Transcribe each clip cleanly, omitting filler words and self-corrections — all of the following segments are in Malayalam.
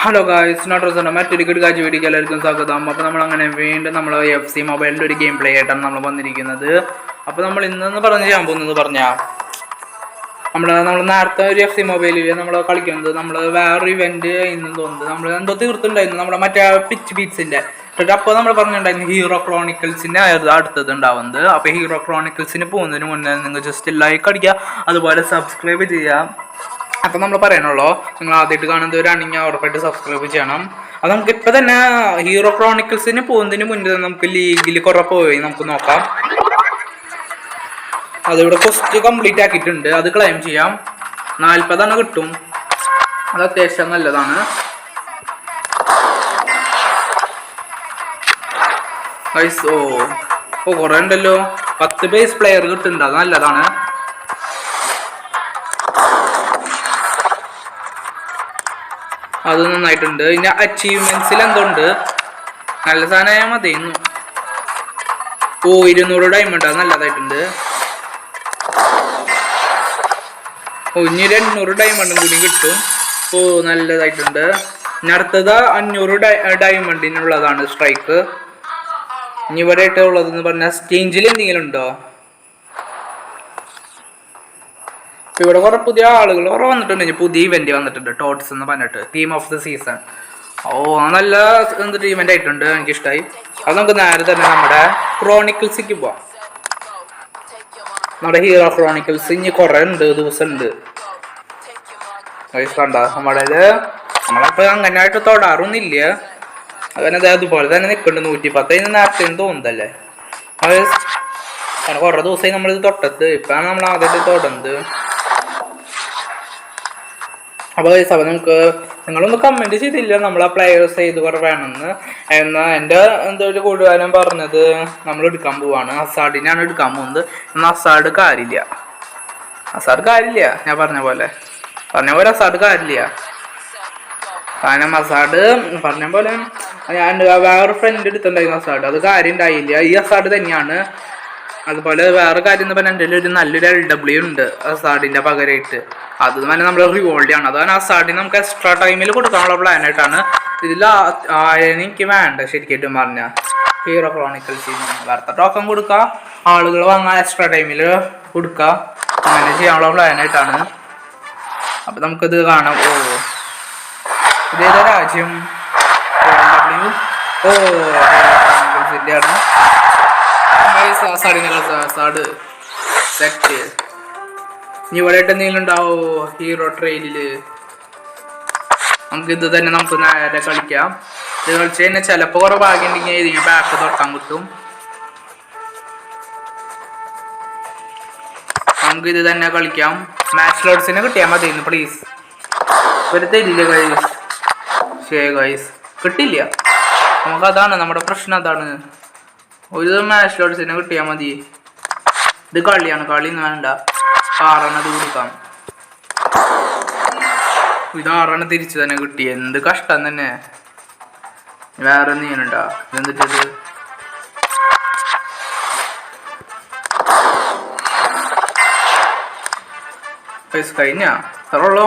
ഹലോ ഗായ്സ്, നോട്ട് മറ്റൊരു കിടക്കാഴ്ച വീഡിയോക്ക് എല്ലാവർക്കും സ്വാഗതം. അപ്പോൾ നമ്മളങ്ങനെ വീണ്ടും നമ്മൾ FC മൊബൈലിൻ്റെ ഒരു ഗെയിം പ്ലേ ആയിട്ടാണ് നമ്മൾ വന്നിരിക്കുന്നത്. അപ്പോൾ നമ്മൾ ഇന്നെന്ന് ചെയ്യാൻ പോകുന്നത് പറഞ്ഞാൽ നമ്മൾ നേരത്തെ ഒരു FC മൊബൈലിൽ നമ്മൾ കളിക്കുന്നത് നമ്മൾ വേറൊരു ഇവൻറ്റ് ഇന്ന് തോന്നുന്നത് നമ്മൾ എന്തോ തീർത്തുണ്ടായിരുന്നു നമ്മുടെ മറ്റേ പിച്ച് ബീറ്റ്സിൻ്റെ. അപ്പോൾ നമ്മൾ പറഞ്ഞിട്ടുണ്ടായിരുന്നു ഹീറോ ക്രോണിക്കിൾസിൻ്റെ അടുത്തത് ഉണ്ടാവുന്നത്. അപ്പോൾ ഹീറോ ക്രോണിക്കിൾസിന് പോകുന്നതിന് മുന്നേ നിങ്ങൾ ജസ്റ്റ് ലൈക്ക് അടിക്കുക, അതുപോലെ സബ്സ്ക്രൈബ് ചെയ്യുക. അപ്പം നമ്മൾ പറയണല്ലോ, നിങ്ങൾ ആദ്യമായിട്ട് കാണുന്നവരാണെങ്കിൽ ഉറപ്പായിട്ട് സബ്സ്ക്രൈബ് ചെയ്യണം. അത് നമുക്ക് ഇപ്പം തന്നെ ഹീറോ ക്രോണിക്കിൾസിന് പോകുന്നതിന് മുന്നേ നമുക്ക് ലീഗിൽ കുറേ പോയി നമുക്ക് നോക്കാം. അതിവിടെ ഫസ്റ്റ് കംപ്ലീറ്റ് ആക്കിയിട്ടുണ്ട്, അത് ക്ലെയിം ചെയ്യാം. 40 കിട്ടും, അത് അത്യാവശ്യം നല്ലതാണ്. കുറേ ഉണ്ടല്ലോ, 10 ബേസ് പ്ലെയർ കിട്ടുന്നുണ്ട്, അത് നല്ലതാണ്. അത് നന്നായിട്ടുണ്ട്. ഇനി അച്ചീവ്മെന്റ്സിൽ എന്തുണ്ട്, നല്ല സാധനമായാൽ മതിയുന്നു. 200 ഡയമണ്ട്, അത് നല്ലതായിട്ടുണ്ട്. ഇനി 800 ഡയമണ്ടും കൂടി കിട്ടും. നല്ലതായിട്ടുണ്ട്. ഇനി അടുത്തത് 500 ഡയമണ്ടിനുള്ളതാണ് സ്ട്രൈക്ക്. ഇനി ഇവിടെ ആയിട്ടുള്ളതെന്ന് പറഞ്ഞാൽ സ്റ്റേഞ്ചിൽ എന്തെങ്കിലും ഉണ്ടോ? ഇവിടെ കുറെ പുതിയ ആളുകൾ കുറെ വന്നിട്ടുണ്ട്. പുതിയ ഇവന്റ് വന്നിട്ടുണ്ട്, ടോട്ട്സ് എന്ന് പറഞ്ഞിട്ട്, ടീം ഓഫ് ദ സീസൺ. നല്ല എന്തൊരു ഇവന്റ് ആയിട്ടുണ്ട്, എനിക്കിഷ്ടമായി. അത് നമുക്ക് നേരെ തന്നെ നമ്മുടെ ക്രോണിക്കിൾസിക്ക് പോവാം. നമ്മുടെ ഹീറോ ക്രോണിക്കിൾസ് ഇനി കുറെ ഉണ്ട്, ദിവസം ഉണ്ട്. കണ്ട നമ്മളിപ്പോ അങ്ങനെയായിട്ട് തൊടാറൊന്നുമില്ല. അങ്ങനെ അതുപോലെ തന്നെ നിൽക്കുന്നുണ്ട്. 110 നേരത്തെ തോന്നുന്നതല്ലേ. അങ്ങനെ കുറെ ദിവസമായി നമ്മളിത് തൊട്ടത്, ഇപ്പാണ് നമ്മൾ ആദ്യമായിട്ട് തൊടുന്നത്. അപ്പോൾ നമുക്ക് നിങ്ങളൊന്ന് കമൻറ്റ് ചെയ്തില്ല നമ്മൾ ആ പ്ലെയേഴ്സ് ചെയ്ത് കുറെ വേണമെന്ന്. എന്നാൽ എൻ്റെ എന്തോ ഒരു കൂട്ടുകാരൻ പറഞ്ഞത് നമ്മൾ എടുക്കാൻ പോവാണ്, അസാഡിനാണ് എടുക്കാൻ പോകുന്നത്. എന്നാൽ അസാഡ് കാര്യമില്ല, ഞാൻ പറഞ്ഞ പോലെ അസാഡ് കാര്യമില്ല. കാരണം അസാഡ് പറഞ്ഞ പോലെ ഞാൻ വേറെ ഫ്രണ്ട് എടുത്തിട്ടുണ്ടായിരുന്നു അസാഡ്, അത് കാര്യം ഉണ്ടായില്ല. ഈ അസാഡ് തന്നെയാണ്. അതുപോലെ വേറെ കാര്യം എന്ന് പറഞ്ഞാൽ എൻ്റെ ഒരു നല്ലൊരു LW ഉണ്ട് അസാഡിൻ്റെ പകരമായിട്ട്. അത് തന്നെ നമ്മുടെ റിവോൾഡിയാണ്. അതാണ് അസാഡിന് നമുക്ക് എക്സ്ട്രാ ടൈമിൽ കൊടുക്കാനുള്ള പ്ലാനായിട്ടാണ്. ഇതിൽ എനിക്ക് വേണ്ട ശരിക്കും പറഞ്ഞാൽ ഹീറോ ക്രോണിക്കിൾസിൽ വേറെ ടോക്കൺ കൊടുക്കുക, ആളുകൾ വാങ്ങാൻ എക്സ്ട്രാ ടൈമിൽ കൊടുക്കുക, അങ്ങനെ ചെയ്യാനുള്ള പ്ലാനായിട്ടാണ്. അപ്പം നമുക്കിത് കാണാം. ഇതേതാ രാജ്യം? ക്രോണിക്കിൾസിൻ്റെ ആണ്. സെറ്റ് ഇനി ഇവിടെ എന്തെങ്കിലും ഉണ്ടാവോ ഹീറോ ട്രെയിനില്? നമുക്കിത് തന്നെ നമുക്ക് നേരെ കളിക്കാം. ഇത് കളിച്ച് കഴിഞ്ഞാൽ ചിലപ്പോൾ കുറെ ഭാഗ്യം ഉണ്ടെങ്കിൽ ബാക്ക് തുറക്കാൻ കിട്ടും. നമുക്കിത് തന്നെ കളിക്കാം. മാച്ച് ലോഡ്സിനെ കിട്ടിയാൽ മതി പ്ലീസ്. ഒരു തരില്ല ഗൈസ്, കിട്ടില്ല. നമുക്കതാണ് നമ്മുടെ പ്രശ്നം, അതാണ്. ഒരു മാച്ച് ലോഡ്സിനെ കിട്ടിയാൽ മതി. ഇത് കളിയാണ്, കളി വേണ്ട. 6 കൊടുക്കാം. ഇത് 6 തിരിച്ചു തന്നെ കിട്ടി, എന്ത് കഷ്ടം തന്നെ. വേറെ എന്തെങ്കിലുണ്ടാ? എന്നിട്ടത് പൈസ കഴിഞ്ഞ എത്രയുള്ളൂ?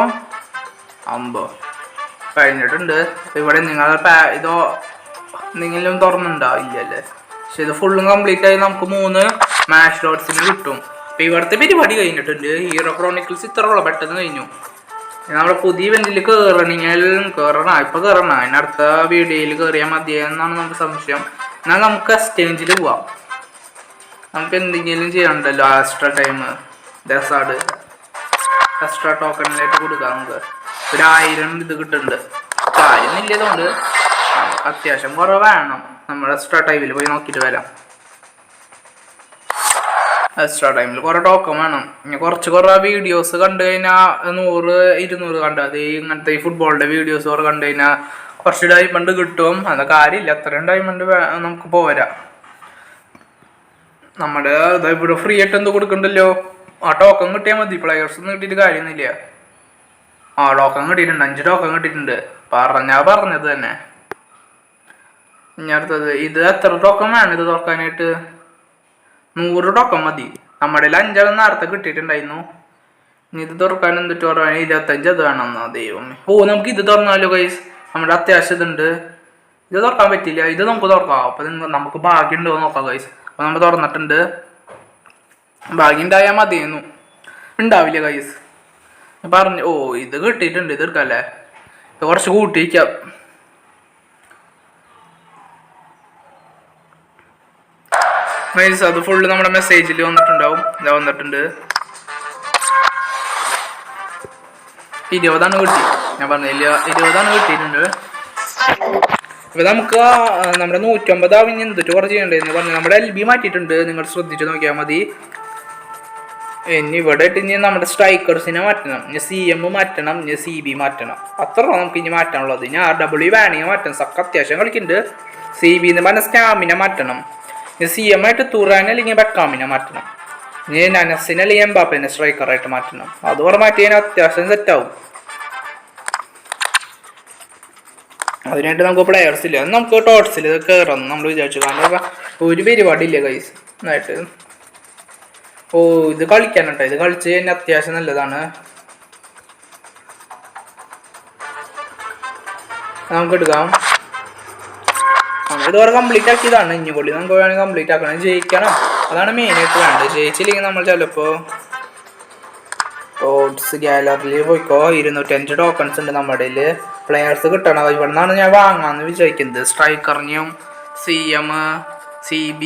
50 കഴിഞ്ഞിട്ടുണ്ട്. ഇവിടെ നിങ്ങളുടെ ഇതോ എന്തെങ്കിലും തുറന്നുണ്ടോ? ഇല്ലല്ലേ. പക്ഷെ ഇത് ഫുള്ളും കംപ്ലീറ്റ് ആയി നമുക്ക് 3 മാച്ച് ലോഡ്സിന് കിട്ടും. അപ്പം ഇവിടുത്തെ പരിപാടി കഴിഞ്ഞിട്ടുണ്ട്. ഹീറോ ക്രോണിക്കിൾസ് ഇത്രയുള്ള പെട്ടെന്ന് കഴിഞ്ഞു. നമ്മുടെ പുതിയ ഇവന്റിൽ കയറണമെങ്കിൽ ഇപ്പം കയറണം. അതിനടുത്ത വീഡിയോയിൽ കയറിയാൽ മതിയെന്നാണ് നമുക്ക് സംശയം. എന്നാൽ നമുക്ക് എക്സ്ചേഞ്ചിൽ പോവാം. നമുക്ക് എന്തെങ്കിലും ചെയ്യണ്ടല്ലോ. എക്സ്ട്രാ ടൈം ഡെസാർഡ് എക്സ്ട്രാ ടോക്കണിലായിട്ട് കൊടുക്കാം. നമുക്ക് 1000 ഇത് കിട്ടുന്നുണ്ട്. കാര്യമൊന്നുമില്ലതുകൊണ്ട് നമുക്ക് അത്യാവശ്യം കുറവ് വേണം. നമ്മൾ എക്സ്ട്രാ ടൈമിൽ പോയി നോക്കിയിട്ട് വരാം. എക്സ്ട്രാ ടൈമിൽ കുറേ ടോക്കൺ വേണം. ഇനി കുറേ വീഡിയോസ് കണ്ടു കഴിഞ്ഞാൽ 100-200 കണ്ടാൽ ഇങ്ങനത്തെ ഈ ഫുട്ബോളിൻ്റെ വീഡിയോസ് കുറേ കണ്ടു കഴിഞ്ഞാൽ കുറച്ച് ഡയമണ്ട് കിട്ടും. അത് കാര്യമില്ല, അത്രയും ഡയമണ്ട് നമുക്ക് പോരാ. നമ്മുടെ ഇവിടെ ഫ്രീ ആയിട്ട് എന്തോ കൊടുക്കണ്ടല്ലോ. ആ ടോക്കൺ കിട്ടിയാൽ മതി. പ്ലെയേഴ്സ് ഒന്നും കിട്ടിയിട്ട് കാര്യമൊന്നുമില്ല. ടോക്കൺ കിട്ടിയിട്ടുണ്ട്, 5 ടോക്കൺ കിട്ടിയിട്ടുണ്ട്. പറഞ്ഞത് തന്നെ. ഇനി അടുത്തത് ഇത് എത്ര ടോക്കൺ വേണം ഇത് തുറക്കാനായിട്ട്? 100 ടോക്കൺ മതി. നമ്മുടെ 5 നേരത്തെ കിട്ടിയിട്ടുണ്ടായിരുന്നു. ഇനി ഇത് തുറക്കാൻ എന്തിട്ട് പറയാൻ 25 അത് വേണമെന്നാ ദൈവമേ. നമുക്ക് ഇത് തുറന്നാലോ ഗൈസ്? നമ്മുടെ അത്യാവശ്യം ഇതുണ്ട്. ഇത് തുറക്കാൻ പറ്റില്ല, ഇത് നമുക്ക് തുറക്കാം. അപ്പൊ നമുക്ക് ഭാഗ്യം ഉണ്ടോ നോക്കാം ഗൈസ്. അപ്പൊ നമ്മൾ തുറന്നിട്ടുണ്ട്. ഭാഗ്യം ഉണ്ടായാൽ മതിയെന്നു, ഉണ്ടാവില്ല ഗൈസ് പറഞ്ഞു. ഓ ഇത് കിട്ടിയിട്ടുണ്ട്, ഇത് എടുക്കല്ലേ, ഇത് കുറച്ച് കൂട്ടിയിരിക്കാം. ഗൈസ് അത് ഫുള്ള് നമ്മുടെ മെസ്സേജിൽ വന്നിട്ടുണ്ടാവും. ഇതാ വന്നിട്ടുണ്ട്. 20 കിട്ടി, ഞാൻ പറഞ്ഞില്ല 20 കിട്ടിയിട്ടുണ്ട്. ഇപ്പൊ നമുക്ക് നമ്മുടെ 150 ആവിന് എന്തിട്ട് കുറച്ച് ചെയ്യണ്ടെന്ന് പറഞ്ഞു. നമ്മുടെ LB മാറ്റിയിട്ടുണ്ട്, നിങ്ങൾ ശ്രദ്ധിച്ചു നോക്കിയാൽ മതി. ഇനി ഇവിടെ ഇട്ട് ഇനി നമ്മുടെ സ്ട്രൈക്കേഴ്സിനെ മാറ്റണം, ഇനി CM മാറ്റണം, ഇനി CB മാറ്റണം. അത്ര നമുക്ക് ഇനി മാറ്റാനുള്ളത്. ഇനി RW വേണമെങ്കിൽ മാറ്റണം, സക്ക അത്യാവശ്യം കളിക്കുന്നുണ്ട്. CB എന്ന് പറഞ്ഞ സ്റ്റാമിന മാറ്റണം. ഇനി CM ആയിട്ട് തുറാൻ അല്ലെങ്കിൽ ബെക്കാമിനെ മാറ്റണം. ഇനി നനസിനെ അല്ലെങ്കിൽ എംബാപ്പേനെ സ്ട്രൈക്കറായിട്ട് മാറ്റണം. അതുപോലെ മാറ്റി കഴിഞ്ഞാൽ അത്യാവശ്യം സെറ്റാവും. അതിനായിട്ട് നമുക്ക് പ്ലെയേഴ്സ് ഇല്ല, നമുക്ക് ടോട്ട്സിൽ കയറാം നമ്മൾ വിചാരിച്ചു. കാരണം ഒരു പരിപാടി ഇല്ല ഗൈസ് എന്നായിട്ട്. ഓ ഇത് കളിക്കാനുണ്ടോ, ഇത് കളിച്ച് കഴിഞ്ഞാൽ അത്യാവശ്യം നല്ലതാണ്. നമുക്ക് എടുക്കാം. നമ്മളിതുവരെ കംപ്ലീറ്റ് ആക്കിയതാണ്, ഇനി കൊള്ളി നമുക്ക് വേണമെങ്കിൽ കംപ്ലീറ്റ് ആക്കണം. ജയിക്കണം, അതാണ് മെയിനായിട്ട് വേണ്ടത്. ജയിച്ചില്ലെങ്കിൽ നമ്മൾ ചിലപ്പോൾ ടോട്ട്സ് ഗാലറിയിൽ പോയിക്കോ. 205 ടോക്കൺസ് ഉണ്ട് നമ്മുടെ കയ്യിൽ. പ്ലെയേഴ്സ് കിട്ടണം, ഇവിടെ നിന്നാണ് ഞാൻ വാങ്ങാമെന്ന് വിചാരിക്കുന്നത്. സ്ട്രൈക്കറിനെയും CM CB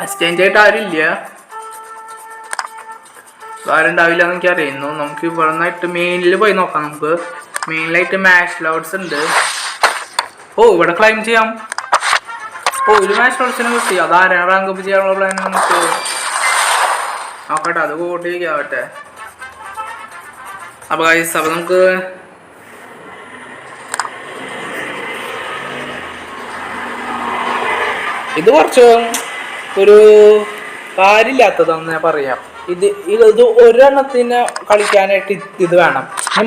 എക്സ്ചേഞ്ച് ആയിട്ട് ആരും ഇല്ല, ആരുണ്ടാവില്ല എന്ന് എനിക്ക് അറിയുന്നു. നമുക്ക് ഇവിടെ നിന്നായിട്ട് മെയിനിൽ പോയി നോക്കാം. നമുക്ക് മെയിനിലായിട്ട് മാച്ച് ലോഡ്സ് ഉണ്ട്. ഓ ഇവിടെ ക്ലൈം ചെയ്യാം. ഓ ഒരു മാച്ച് ലോഡ്സിനെ കിട്ടി. അത് ആരാണ് റാങ്ക് അപ്പ് ചെയ്യാനുള്ള പ്ലാൻ നമുക്ക് നോക്കട്ടെ, അത് കൂട്ടിയാവട്ടെ. അപ്പൊ ഗൈസ് അപ്പൊ നമുക്ക് ഇത് കുറച്ച് ഒരു കാര്യമില്ലാത്തതെന്ന് ഞാൻ പറയാം. ഇത് ഒരെണ്ണത്തിന് കളിക്കാനായിട്ട് ഇത് വേണം. ഞാൻ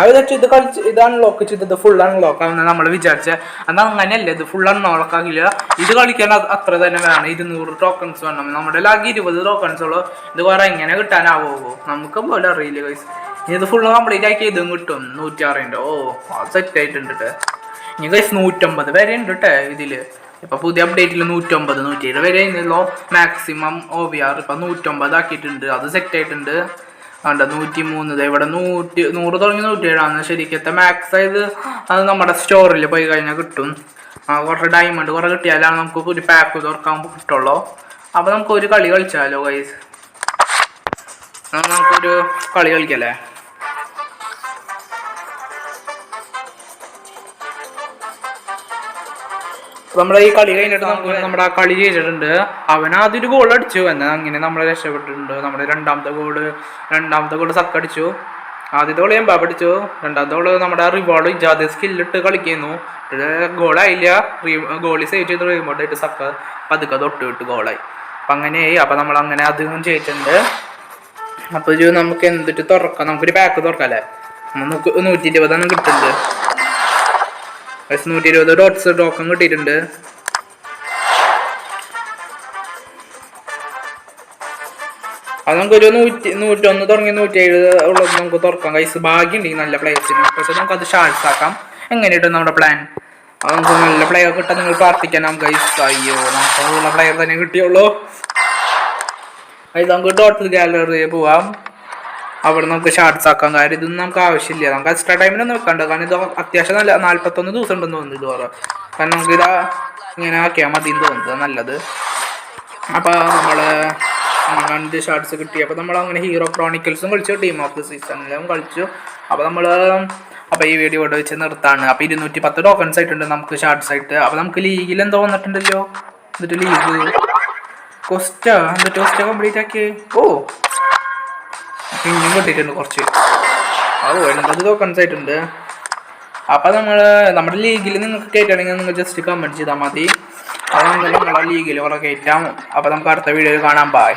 വിചാരിച്ചു ഇത് കളിച്ച് ഇത് അൺലോക്ക് ചെയ്ത് ഇത് ഫുൾ അൺലോക്ക് ആവുന്ന നമ്മൾ വിചാരിച്ച. എന്നാൽ അങ്ങനെയല്ല, ഇത് ഫുൾ അൺലോക്ക് ആകില്ല. ഇത് കളിക്കാൻ അത്ര തന്നെ വേണം. 200 ടോക്കൺസ് വേണം. നമ്മുടെ ആകെ 20 ടോക്കൺസുള്ളൂ. ഇത് വേറെ എങ്ങനെ കിട്ടാനാവുമോ നമുക്ക് പോലും അറിയില്ല ഗൈസ്. ഇനി ഇത് ഫുള്ള് കംപ്ലീറ്റ് ആക്കി ഇതും കിട്ടും. 106. ഓ അത് സെറ്റ് ആയിട്ടുണ്ട്. ഇനി ഗൈസ് 150 വരെ ഉണ്ട് കേട്ടോ ഇതില്. ഇപ്പൊ പുതിയ അപ്ഡേറ്റിൽ 150 107 വരെ ആയിരുന്നല്ലോ മാക്സിമം OVR. ഇപ്പൊ 150 ആക്കിയിട്ടുണ്ട്, അത് സെറ്റ് ആയിട്ടുണ്ട്. വേണ്ട 103, ഇവിടെ 100 തുടങ്ങി 107 ശരിക്കത്തെ മാക്സ് ആയത്. അത് നമ്മുടെ സ്റ്റോറിൽ പോയി കഴിഞ്ഞാൽ കിട്ടും. കുറച്ച് ഡയമണ്ട് കുറെ കിട്ടിയാലാണ് നമുക്ക് ഒരു പാക്ക് തുറക്കാൻ കിട്ടുള്ളൂ. അപ്പൊ നമുക്ക് ഒരു കളി കളിച്ചാലോ ഗൈസ്, നമുക്കൊരു കളി കളിക്കല്ലേ. നമ്മളെ ഈ കളി കഴിഞ്ഞിട്ട് നമുക്ക് നമ്മുടെ ആ കളി ചെയ്തിട്ടുണ്ട്. അവൻ ആദ്യം ഒരു ഗോൾ അടിച്ചു, എന്നാൽ അങ്ങനെ നമ്മളെ രക്ഷപ്പെട്ടിട്ടുണ്ട്. നമ്മുടെ രണ്ടാമത്തെ ഗോള് സക്കടിച്ചു. ആദ്യത്തെ ഗോള് ഞാൻ അടിച്ചു. രണ്ടാമത്തെ ഗോള് നമ്മുടെ റിവാർഡ് ഇജാദ് സ്കില്ലിട്ട് കളിക്കുന്നു. ഗോളായില്ല, ഗോളി സേവ് ചെയ്ത് റിമോട്ടായിട്ട് സക്ക പതുക്കെ തൊട്ട് ഗോളായി. അപ്പം അങ്ങനെയായി. അപ്പം നമ്മൾ അങ്ങനെ അധികം ചെയ്തിട്ടുണ്ട്. അപ്പോൾ നമുക്ക് എന്തിട്ട് തുറക്കാം, നമുക്കൊരു പാക്ക് തുറക്കാം അല്ലേ. നമുക്ക് 120 കിട്ടുന്നുണ്ട്. 120 ഡോട്ട്സ് ടോക്കൺ കിട്ടിയിട്ടുണ്ട്. അത് നമുക്കൊരു 101 തുടങ്ങി 107 ഉള്ളത് നമുക്ക് തുറക്കാം കൈസ്. ഭാഗ്യം ഉണ്ടെങ്കിൽ നല്ല പ്ലേയേഴ്സിന്. പക്ഷെ നമുക്കത് ഷാർട്സ് ആക്കാം. എങ്ങനെയായിട്ടും നമ്മുടെ പ്ലാൻ അത് നമുക്ക് നല്ല പ്ലെയർ കിട്ടാൻ നിങ്ങൾ പ്രാർത്ഥിക്കണം ഗൈസ്. അയ്യോ നമുക്കുള്ള പ്ലെയർ തന്നെ കിട്ടിയുള്ളൂ. അത് നമുക്ക് ഡോട്ട്സ് ഗാലറി പോവാം. അവിടെ നമുക്ക് ഷാർട്സ് ആക്കാം. കാര്യം ഇതൊന്നും നമുക്ക് ആവശ്യമില്ല. നമുക്ക് എക്സ്ട്രാ ടൈമിനൊന്നും വെക്കണ്ട. കാരണം ഇത് അത്യാവശ്യം നല്ല 41 ദിവസം ഉണ്ടെന്ന് തോന്നുന്നു ഇത് വേറെ. കാരണം നമുക്കിതാ ഇങ്ങനെ ആക്കിയാൽ മതി എന്ന് തോന്നുന്നത് നല്ലത്. അപ്പോൾ നമ്മൾ 2 ഷാർട്സ് കിട്ടി. അപ്പോൾ നമ്മൾ അങ്ങനെ ഹീറോ ക്രോണിക്കൽസും കളിച്ചു, ടീം ഓഫ് ദി സീസണിലും കളിച്ചു. അപ്പോൾ ഈ വീഡിയോ ഇവിടെ വെച്ച് നിർത്താണ്. അപ്പോൾ 210 ടോക്കൺസ് ആയിട്ടുണ്ട് നമുക്ക് ഷാർട്സ് ആയിട്ട്. അപ്പോൾ നമുക്ക് ലീഗിൽ എന്തോ വന്നിട്ടുണ്ടല്ലോ. എന്നിട്ട് ലീഗ് കോസ്റ്റ കംപ്ലീറ്റ് ആക്കി. ഓ പിന്നെയും കിട്ടിയിട്ടുണ്ട് കുറച്ച്. 80 ടോക്കൺസ് ആയിട്ടുണ്ട്. അപ്പം നമ്മുടെ ലീഗിൽ നിങ്ങൾക്ക് കയറ്റുകയാണെങ്കിൽ നിങ്ങൾ ജസ്റ്റ് കമൻറ്റ് ചെയ്താൽ മതി. അത് നമ്മളെ ലീഗിൽ കുറെ കയറ്റാം. അപ്പം നമുക്ക് അടുത്ത വീഡിയോയിൽ കാണാം. ബൈ.